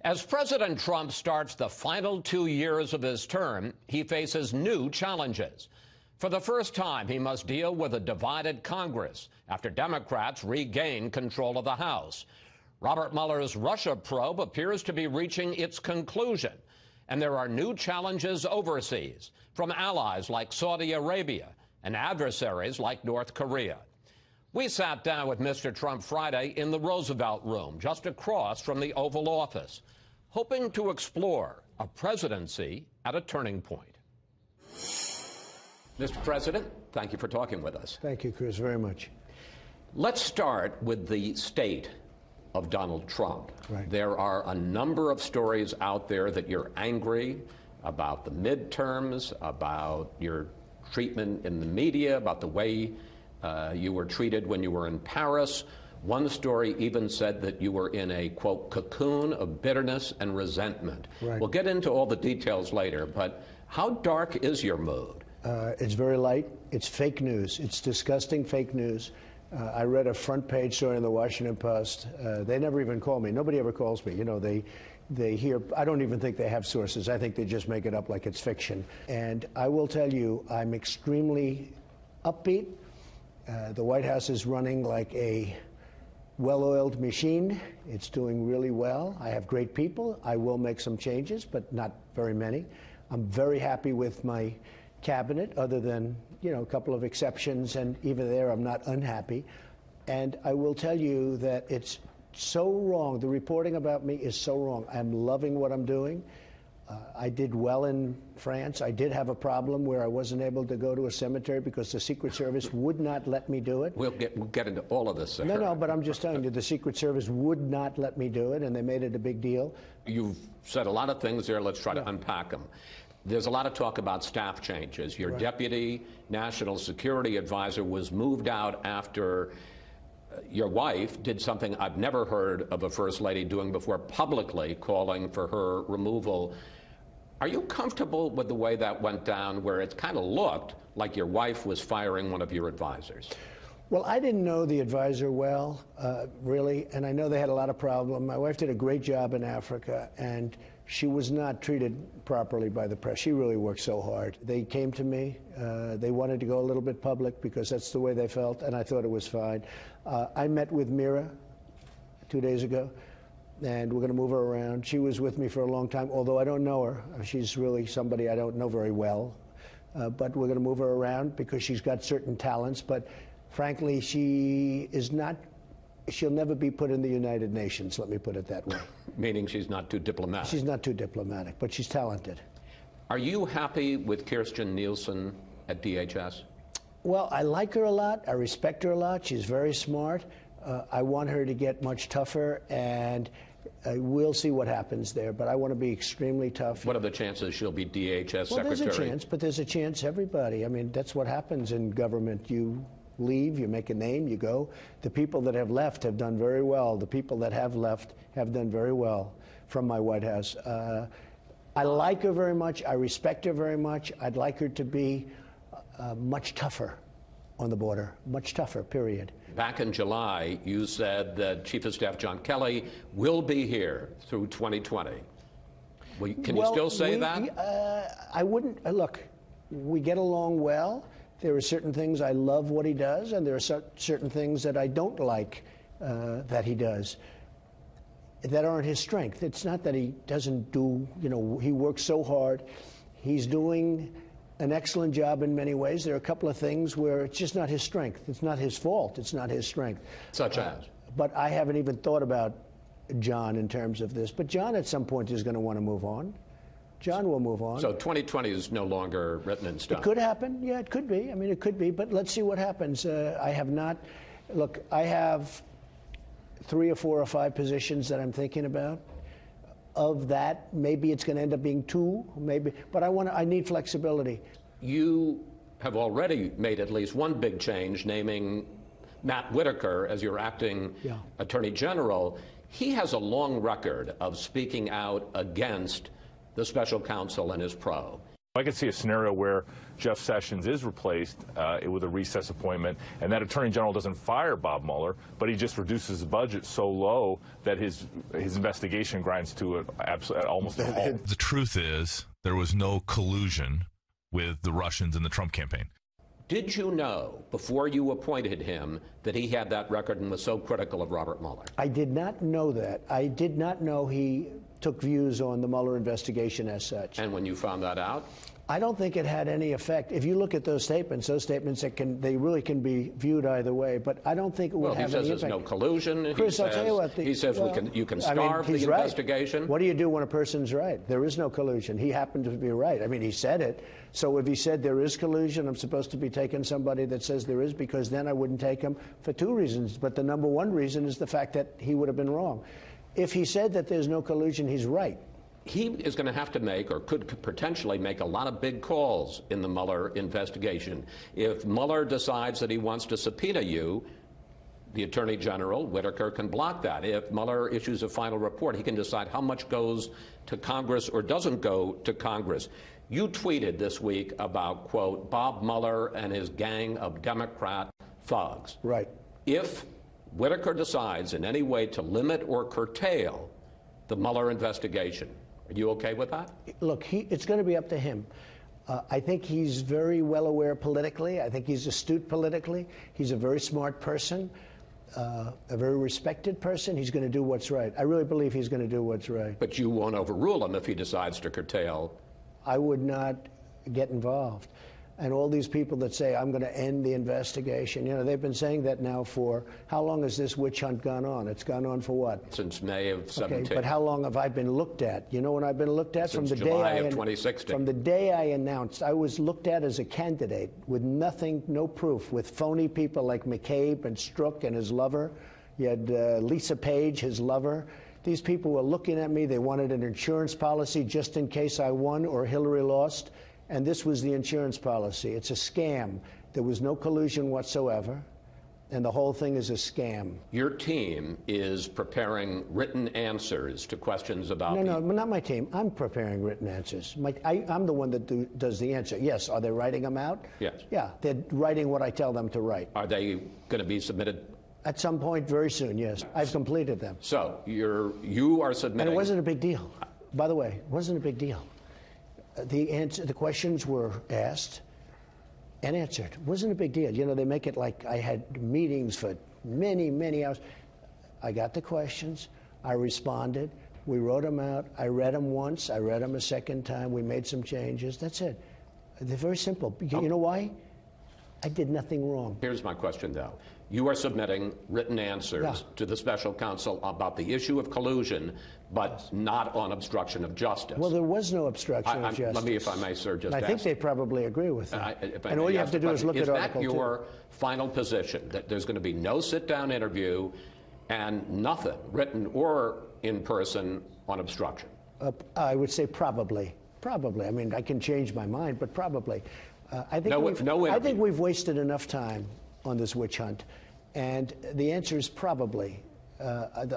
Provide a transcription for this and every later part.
As President Trump starts the final 2 years of his term, he faces new challenges. For the first time, he must deal with a divided Congress after Democrats regain control of the House. Robert Mueller's Russia probe appears to be reaching its conclusion, and there are new challenges overseas from allies like Saudi Arabia and adversaries like North Korea. We sat down with Mr. Trump Friday in the Roosevelt Room, just across from the Oval Office, hoping to explore a presidency at a turning point. Mr. President, thank you for talking with us. Thank you, Chris, very much. Let's start with the state of Donald Trump. Right. There are a number of stories out there that you're angry about the midterms, about your treatment in the media, about the way you were treated when you were in Paris. One story even said that you were in a, quote, cocoon of bitterness and resentment. Right. We'll get into all the details later, but how dark is your mood? It's very light. It's fake news. It's disgusting fake news. I read a front page story in the Washington Post. They never even call me. Nobody ever calls me. You know, they hear, I don't even think they have sources. I think they just make it up like it's fiction. And I will tell you, I'm extremely upbeat. The White House is running like a well-oiled machine. It's doing really well. I have great people. I will make some changes, but not very many. I'm very happy with my cabinet, other than, you know, a couple of exceptions, and even there I'm not unhappy. And I will tell you that it's so wrong. The reporting about me is so wrong. I'm loving what I'm doing. I did well in France. I did have a problem where I wasn't able to go to a cemetery because the Secret Service would not let me do it. We'll get into all of this, sir. No, but I'm just telling you, the Secret Service would not let me do it, and they made it a big deal. You've said a lot of things there. Let's try to unpack them. There's a lot of talk about staff changes. Your deputy national security advisor was moved out after your wife did something I've never heard of a first lady doing before, publicly calling for her removal. Are you comfortable with the way that went down, where it kind of looked like your wife was firing one of your advisors? Well, I didn't know the advisor well, really, and I know they had a lot of problems. My wife did a great job in Africa, and she was not treated properly by the press. She really worked so hard. They came to me. They wanted to go a little bit public because that's the way they felt, and I thought it was fine. I met with Mira 2 days ago, and we're going to move her around. She was with me for a long time, although I don't know her. She's really somebody I don't know very well. But we're going to move her around because she's got certain talents. But frankly, she is not, she'll never be put in the United Nations, let me put it that way. Meaning she's not too diplomatic. She's not too diplomatic, but she's talented. Are you happy with Kirstjen Nielsen at DHS? Well, I like her a lot. I respect her a lot. She's very smart. I want her to get much tougher, and we'll see what happens there. But I want to be extremely tough. What are the chances she'll be DHS Well, secretary? there's a chance, but there's a chance everybody. I mean, that's what happens in government. You leave, you make a name, you go. The people that have left have done very well. The people that have left have done very well from my White House. I like her very much. I respect her very much. I'd like her to be much tougher on the border, much tougher, period. Back in July, you said that Chief of Staff John Kelly will be here through 2020. Can you still say that? I wouldn't. Look, we get along well. There are certain things I love what he does, and there are certain things that I don't like that he does that aren't his strength. It's not that he doesn't do, you know, he works so hard. He's doing an excellent job in many ways. There are a couple of things where it's just not his strength. It's not his fault. It's not his strength. Such as? But I haven't even thought about John in terms of this. But John at some point is going to want to move on. John will move on. So 2020 is no longer written in stone. It could happen. Yeah, it could be. I mean, it could be. But let's see what happens. I have not. Look, I have 3 or 4 or 5 positions that I'm thinking about. Of that, maybe it's going to end up being 2, maybe. But I need flexibility. You have already made at least one big change, naming Matt Whitaker as your acting Attorney General. He has a long record of speaking out against the special counsel and his probe. I could see a scenario where Jeff Sessions is replaced with a recess appointment, and that Attorney General doesn't fire Bob Mueller, but he just reduces his budget so low that his investigation grinds to almost a halt. The truth is, there was no collusion with the Russians in the Trump campaign. Did you know, before you appointed him, that he had that record and was so critical of Robert Mueller? I did not know that. I did not know he took views on the Mueller investigation as such. And when you found that out? I don't think it had any effect. If you look at those statements they really can be viewed either way. But I don't think it would have any effect. Well, he says there's no collusion. Chris, I'll tell you what. He says you can starve the investigation. Right. What do you do when a person's right? There is no collusion. He happened to be right. I mean, he said it. So if he said there is collusion, I'm supposed to be taking somebody that says there is, because then I wouldn't take him for two reasons. But the number one reason is the fact that he would have been wrong. If he said that there's no collusion, he's right. He is going to have to make, or could potentially make, a lot of big calls in the Mueller investigation. If Mueller decides that he wants to subpoena you, the Attorney General, Whitaker, can block that. If Mueller issues a final report, he can decide how much goes to Congress or doesn't go to Congress. You tweeted this week about, quote, Bob Mueller and his gang of Democrat thugs. Right. If Whitaker decides in any way to limit or curtail the Mueller investigation, are you okay with that? Look, it's going to be up to him. I think he's very well aware politically. I think he's astute politically. He's a very smart person, a very respected person. He's going to do what's right. I really believe he's going to do what's right. But you won't overrule him if he decides to curtail. I would not get involved. And all these people that say, I'm going to end the investigation, you know, they've been saying that now for, how long has this witch hunt gone on? It's gone on for what? Since May of 17. Okay, but how long have I been looked at? You know when I've been looked at? Since July of 2016. From the day I announced, I was looked at as a candidate with nothing, no proof, with phony people like McCabe and Strzok and his lover. You had Lisa Page, his lover. These people were looking at me. They wanted an insurance policy just in case I won or Hillary lost. And this was the insurance policy. It's a scam. There was no collusion whatsoever, and the whole thing is a scam. Your team is preparing written answers to questions about... No, not my team. I'm preparing written answers. I'm the one that does the answer. Yes. Are they writing them out? Yes. Yeah, they're writing what I tell them to write. Are they going to be submitted? At some point very soon, yes. I've completed them. So you are submitting... And it wasn't a big deal. By the way, it wasn't a big deal. The questions were asked and answered. It wasn't a big deal. You know, they make it like I had meetings for many, many hours. I got the questions. I responded. We wrote them out. I read them once. I read them a second time. We made some changes. That's it. They're very simple. You know why? I did nothing wrong. Here's my question, though. You are submitting written answers to the special counsel about the issue of collusion, but not on obstruction of justice. Well, there was no obstruction of justice. Let me, if I may, sir, just I think they probably agree with that. And all you have to do is look at Article 2. Is that your final position, that there's going to be no sit-down interview and nothing, written or in person, on obstruction? I would say probably. Probably. I mean, I can change my mind, but probably. I think we've wasted enough time on this witch hunt, and the answer is probably.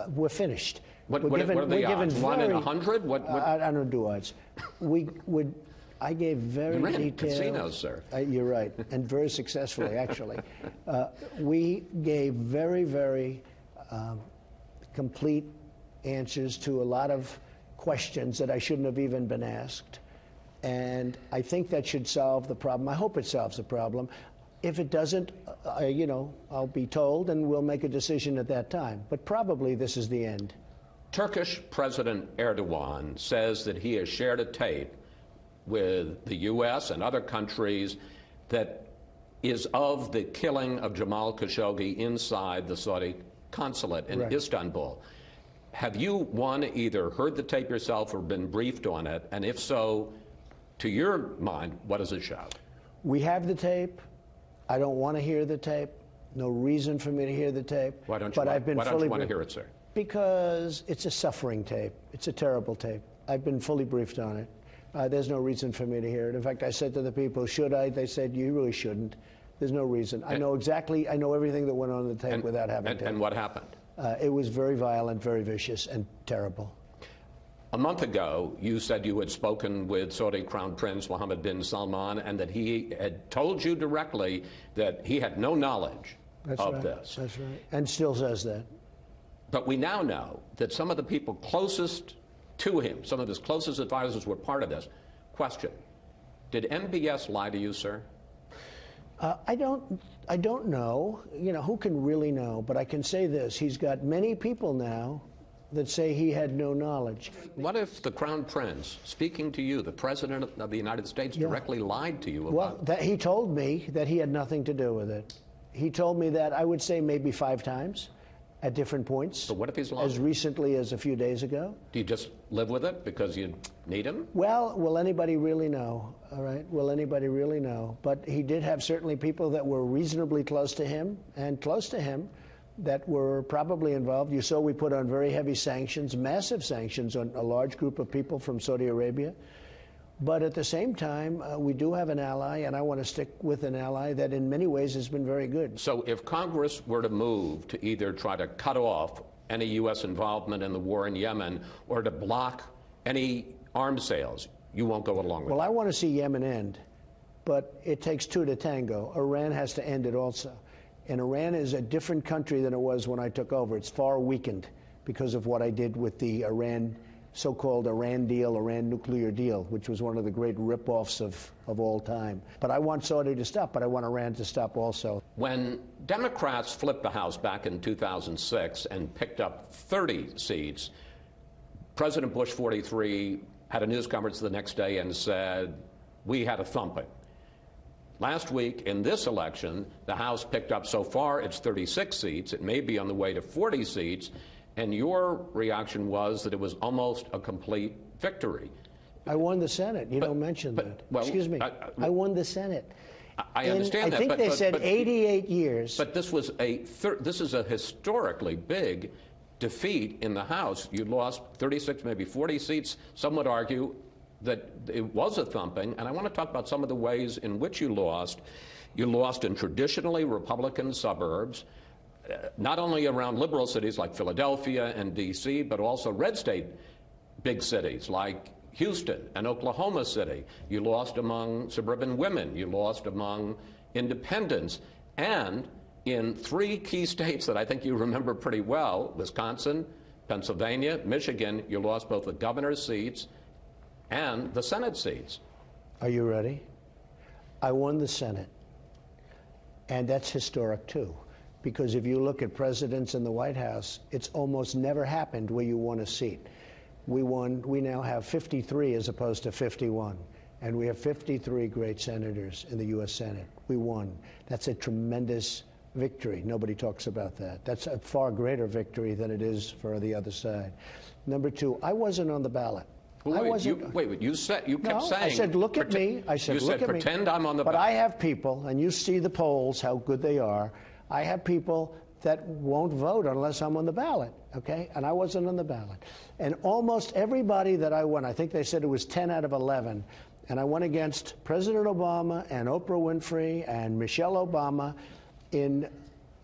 We're finished. What are the odds? 1 in 100? I don't do odds. I gave very you ran detailed casinos, sir. You're right, and very successfully, actually. We gave very, very complete answers to a lot of questions that I shouldn't have even been asked. And I think that should solve the problem. I hope it solves the problem. If it doesn't, you know, I'll be told and we'll make a decision at that time. But probably this is the end. Turkish President Erdogan says that he has shared a tape with the U.S. and other countries that is of the killing of Jamal Khashoggi inside the Saudi consulate in Istanbul. Have you, one, either heard the tape yourself or been briefed on it? And if so, to your mind, what does it show? We have the tape. I don't want to hear the tape. No reason for me to hear the tape. Why don't you want to hear it, sir? Because it's a suffering tape. It's a terrible tape. I've been fully briefed on it. There's no reason for me to hear it. In fact, I said to the people, should I? They said, you really shouldn't. There's no reason. I know everything that went on the tape without having to. And what happened? It was very violent, very vicious, and terrible. A month ago, you said you had spoken with Saudi Crown Prince Mohammed bin Salman and that he had told you directly that he had no knowledge of this. That's right. And still says that. But we now know that some of the people closest to him, some of his closest advisors were part of this. Question, did MBS lie to you, sir? I don't know. You know, who can really know? But I can say this. He's got many people now that say he had no knowledge. What if the Crown Prince, speaking to you, the President of the United States, directly lied to you about Well, he told me that he had nothing to do with it. He told me that, I would say, maybe 5 times at different points. But what if he's lying? As recently as a few days ago. Do you just live with it because you need him? Well, will anybody really know? All right, will anybody really know? But he did have certainly people that were reasonably close to him and close to him that were probably involved. You saw we put on very heavy sanctions, massive sanctions on a large group of people from Saudi Arabia. But at the same time, we do have an ally, and I want to stick with an ally that in many ways has been very good. So if Congress were to move to either try to cut off any U.S. involvement in the war in Yemen or to block any arms sales, you won't go along with Well, it? I want to see Yemen end, but it takes 2 to tango. Iran has to end it also. And Iran is a different country than it was when I took over. It's far weakened because of what I did with the Iran, so-called Iran deal, Iran nuclear deal, which was one of the great rip-offs of all time. But I want Saudi to stop, but I want Iran to stop also. When Democrats flipped the House back in 2006 and picked up 30 seats, President Bush 43 had a news conference the next day and said, we had a thumping. Last week, in this election, the House picked up so far its 36 seats. It may be on the way to 40 seats. And your reaction was that it was almost a complete victory. I won the Senate. You don't mention that. Well, excuse me. I won the Senate. I understand that. I think they said 88 years. But this was this is a historically big defeat in the House. You lost 36, maybe 40 seats. Some would argue that it was a thumping, and I want to talk about some of the ways in which you lost. You lost in traditionally Republican suburbs, not only around liberal cities like Philadelphia and D.C., but also red state big cities like Houston and Oklahoma City. You lost among suburban women. You lost among independents. And in 3 key states that I think you remember pretty well, Wisconsin, Pennsylvania, Michigan, you lost both the governor's seats and the Senate seats. Are you ready? I won the Senate. And that's historic, too. Because if you look at presidents in the White House, it's almost never happened where you won a seat. We now have 53 as opposed to 51. And we have 53 great senators in the U.S. Senate. We won. That's a tremendous victory. Nobody talks about that. That's a far greater victory than it is for the other side. Number 2, I wasn't on the ballot. Well, wait, you kept saying. I said, look at me. I said, look at me. Pretend I'm on the ballot. But I have people, and you see the polls, how good they are. I have people that won't vote unless I'm on the ballot, okay? And I wasn't on the ballot. And almost everybody that I won, I think they said it was 10 out of 11, and I went against President Obama and Oprah Winfrey and Michelle Obama in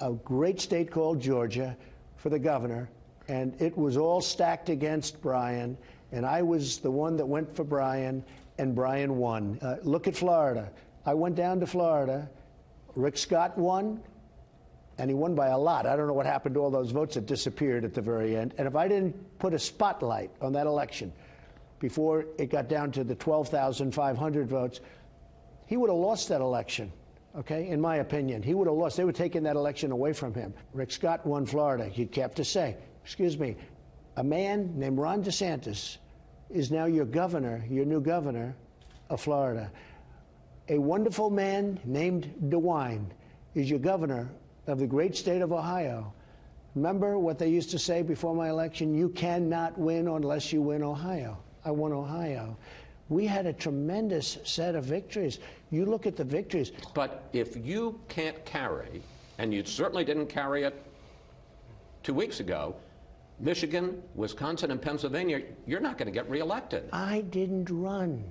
a great state called Georgia for the governor, and it was all stacked against Brian, and I was the one that went for Brian, and Brian won. Look at Florida. I went down to Florida. Rick Scott won, and he won by a lot. I don't know what happened to all those votes that disappeared at the very end. And if I didn't put a spotlight on that election before it got down to the 12,500 votes, he would have lost that election, okay, in my opinion. He would have lost. They would have taken that election away from him. Rick Scott won Florida. You have to say, excuse me, a man named Ron DeSantis is now your governor, your new governor of Florida. A wonderful man named DeWine is your governor of the great state of Ohio. Remember what they used to say before my election? You cannot win unless you win Ohio. I won Ohio. We had a tremendous set of victories. You look at the victories. But if you can't carry, and you certainly didn't carry it 2 weeks ago, Michigan, Wisconsin, and Pennsylvania, you're not going to get reelected. I didn't run.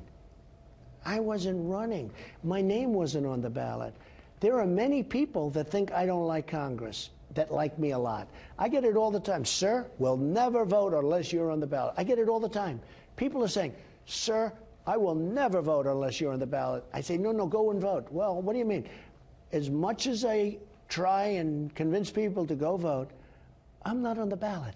I wasn't running. My name wasn't on the ballot. There are many people that think I don't like Congress. that like me a lot. I get it all the time. Sir, we'll never vote unless you're on the ballot. I get it all the time. People are saying, sir, I will never vote unless you're on the ballot. I say, no, go and vote. Well, what do you mean? As much as I try and convince people to go vote, I'm not on the ballot.